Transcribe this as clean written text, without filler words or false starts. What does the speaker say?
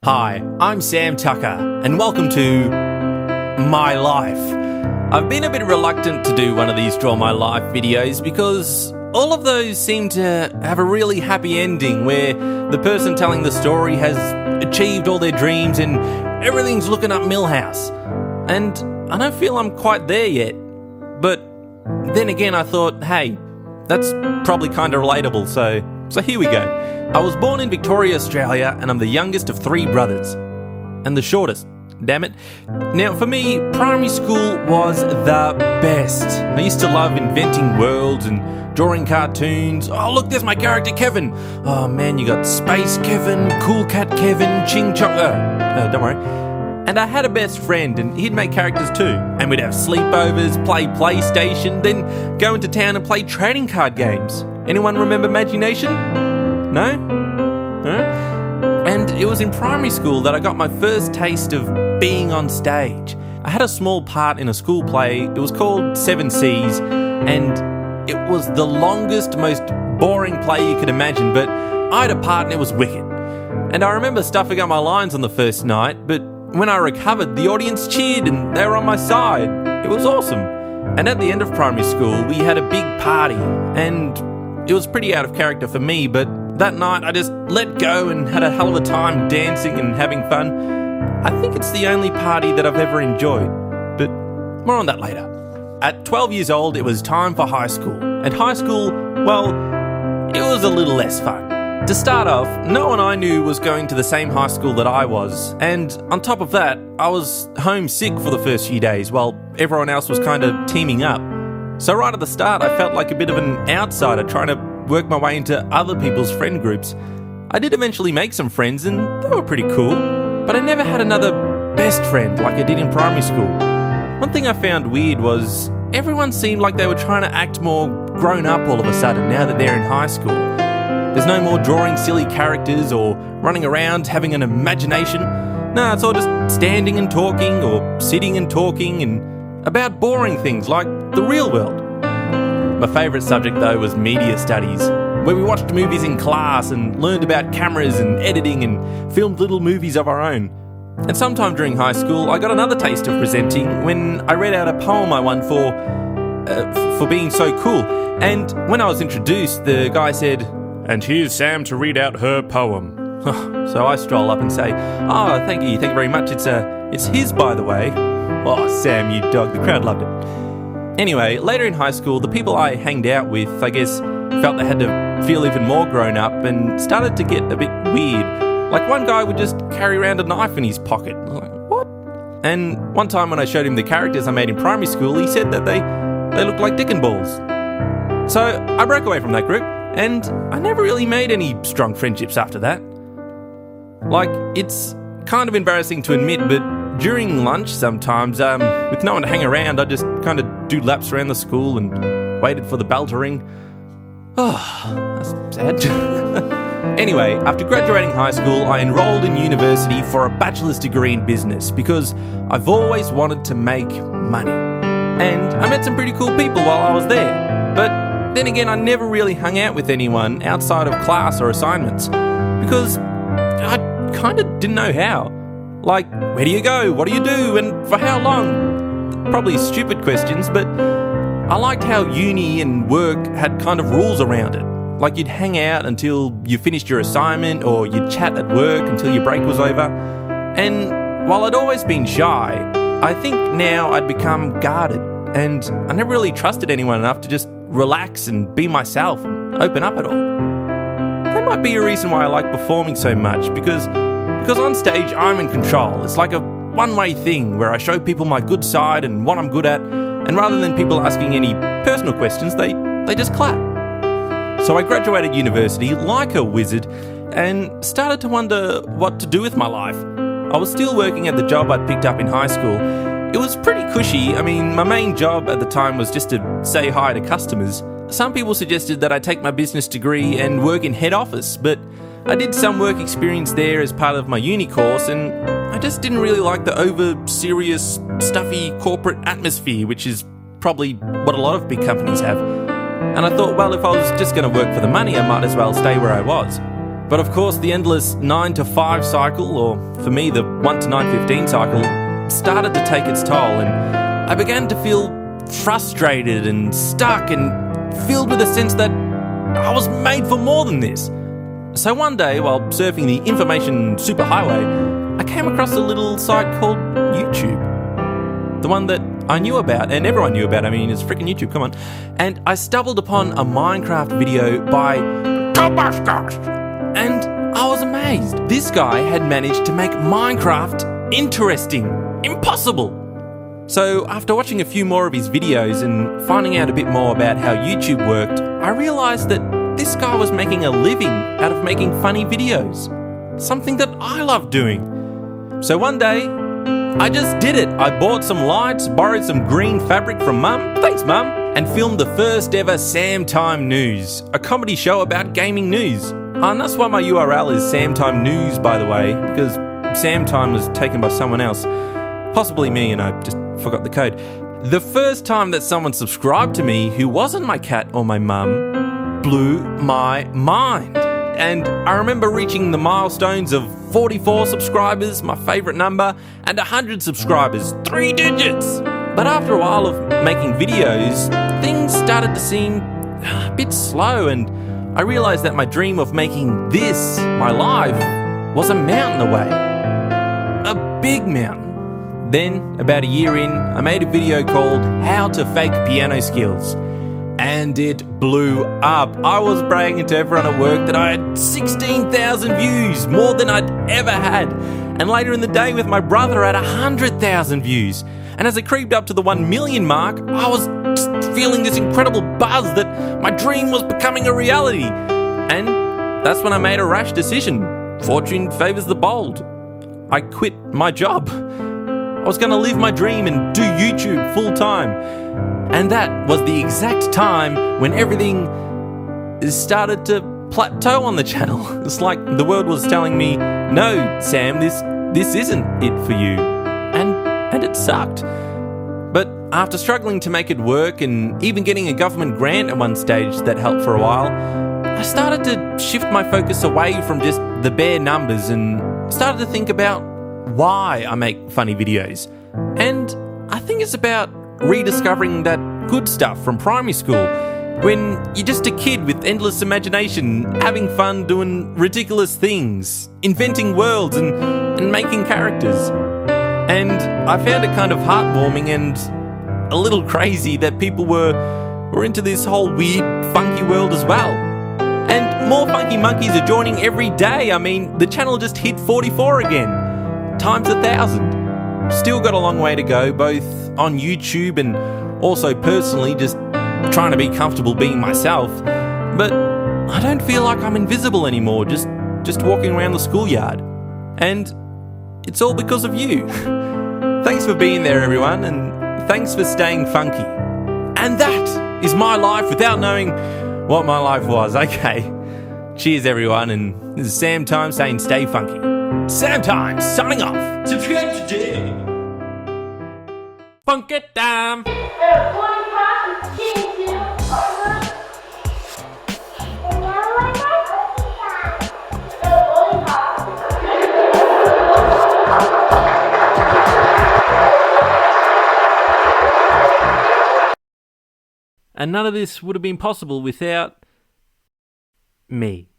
Hi, I'm Sam Tucker, and welcome to My Life. I've been a bit reluctant to do one of these Draw My Life videos because all of those seem to have a really happy ending where the person telling the story has achieved all their dreams and everything's looking up Millhouse. And I don't feel I'm quite there yet. But then again, I thought, hey, that's probably kind of relatable, so here we go. I was born in Victoria, Australia, and I'm the youngest of three brothers. And the shortest, damn it. Now, for me, primary school was the best. I used to love inventing worlds and drawing cartoons. Oh, look, there's my character, Kevin. Oh, man, you got Space Kevin, Cool Cat Kevin, Ching Chong... don't worry. And I had a best friend, and he'd make characters too. And we'd have sleepovers, play PlayStation, then go into town and play trading card games. Anyone remember Imagination? No? And it was in primary school that I got my first taste of being on stage. I had a small part in a school play. It was called Seven Seas, and it was the longest, most boring play you could imagine, but I had a part and it was wicked. And I remember stuffing up my lines on the first night, but when I recovered, the audience cheered and they were on my side. It was awesome. And at the end of primary school, we had a big party, and it was pretty out of character for me, but that night I just let go and had a hell of a time dancing and having fun. I think it's the only party that I've ever enjoyed, but more on that later. At 12 years old, it was time for high school. And high school, well, it was a little less fun. To start off, no one I knew was going to the same high school that I was, and on top of that, I was homesick for the first few days while everyone else was kind of teaming up. So right at the start, I felt like a bit of an outsider trying to work my way into other people's friend groups. I did eventually make some friends and they were pretty cool, but I never had another best friend like I did in primary school. One thing I found weird was everyone seemed like they were trying to act more grown up all of a sudden now that they're in high school. There's no more drawing silly characters or running around having an imagination. No, it's all just standing and talking or sitting and talking and about boring things like the real world. My favourite subject though was media studies, where we watched movies in class and learned about cameras and editing and filmed little movies of our own. And sometime during high school I got another taste of presenting when I read out a poem I won for being so cool. And when I was introduced, the guy said, "And here's Sam to read out her poem." So I stroll up and say, "Oh, thank you very much. It's his, by the way." "Oh, Sam, you dog." The crowd loved it. Anyway, later in high school, the people I hanged out with, I guess, felt they had to feel even more grown up and started to get a bit weird. Like one guy would just carry around a knife in his pocket. I was like, what? And one time when I showed him the characters I made in primary school, he said that they looked like dick and balls. So I broke away from that group, and I never really made any strong friendships after that. Like, it's kind of embarrassing to admit, but during lunch sometimes, with no one to hang around, I just kind of do laps around the school and waited for the bell to ring. Oh, that's sad. Anyway, after graduating high school, I enrolled in university for a bachelor's degree in business because I've always wanted to make money. And I met some pretty cool people while I was there. But then again, I never really hung out with anyone outside of class or assignments because I kind of didn't know how. Like, where do you go? What do you do? And for how long? Probably stupid questions, but I liked how uni and work had kind of rules around it. Like you'd hang out until you finished your assignment or you'd chat at work until your break was over. And while I'd always been shy, I think now I'd become guarded and I never really trusted anyone enough to just relax and be myself and open up at all. That might be a reason why I like performing so much because on stage I'm in control. It's like a one-way thing where I show people my good side and what I'm good at, and rather than people asking any personal questions, they just clap. So I graduated university like a wizard and started to wonder what to do with my life. I was still working at the job I'd picked up in high school. It was pretty cushy. I mean, my main job at the time was just to say hi to customers. Some people suggested that I take my business degree and work in head office, but I did some work experience there as part of my uni course, and I just didn't really like the over-serious, stuffy corporate atmosphere, which is probably what a lot of big companies have. And I thought, well, if I was just going to work for the money, I might as well stay where I was. But of course, the endless 9 to 5 cycle, or for me, the 1 to 9:15 cycle, started to take its toll, and I began to feel frustrated and stuck and filled with a sense that I was made for more than this. So one day, while surfing the information superhighway, I came across a little site called YouTube. The one that I knew about, and everyone knew about. I mean, it's freaking YouTube, come on. And I stumbled upon a Minecraft video by and I was amazed. This guy had managed to make Minecraft interesting. Impossible! So after watching a few more of his videos and finding out a bit more about how YouTube worked, I realised that this guy was making a living out of making funny videos. Something that I love doing. So one day, I just did it. I bought some lights, borrowed some green fabric from Mum, thanks Mum, and filmed the first ever SAMTIME News, a comedy show about gaming news. And that's why my URL is SAMTIME News, by the way, because SAMTIME was taken by someone else. Possibly me, and I just forgot the code. The first time that someone subscribed to me who wasn't my cat or my mum blew my mind. And I remember reaching the milestones of 44 subscribers, my favourite number, and 100 subscribers, 3 digits. But after a while of making videos, things started to seem a bit slow, and I realised that my dream of making this my life was a mountain away. A big mountain. Then, about a year in, I made a video called How to Fake Piano Skills. And it blew up. I was bragging to everyone at work that I had 16,000 views, more than I'd ever had. And later in the day with my brother, I had 100,000 views. And as it creeped up to the 1 million mark, I was just feeling this incredible buzz that my dream was becoming a reality. And that's when I made a rash decision. Fortune favours the bold. I quit my job. I was going to live my dream and do YouTube full time. And that was the exact time when everything started to plateau on the channel. It's like the world was telling me, no, Sam, this isn't it for you. And it sucked. But after struggling to make it work and even getting a government grant at one stage that helped for a while, I started to shift my focus away from just the bare numbers and started to think about why I make funny videos. And I think it's about rediscovering that good stuff from primary school, when you're just a kid with endless imagination, having fun doing ridiculous things, inventing worlds and making characters. And I found it kind of heartwarming and a little crazy that people were into this whole weird, funky world as well. And more funky monkeys are joining every day. I mean, the channel just hit 44 again, times 1,000. Still got a long way to go, both on YouTube and also personally, just trying to be comfortable being myself. But I don't feel like I'm invisible anymore, just walking around the schoolyard. And it's all because of you. Thanks for being there, everyone, and thanks for staying funky. And that is my life without knowing what my life was. Okay. Cheers, everyone, and this is SAMTIME saying stay funky. SAMTIME signing off. Subscribe today. Funk it down. And none of this would have been possible without me.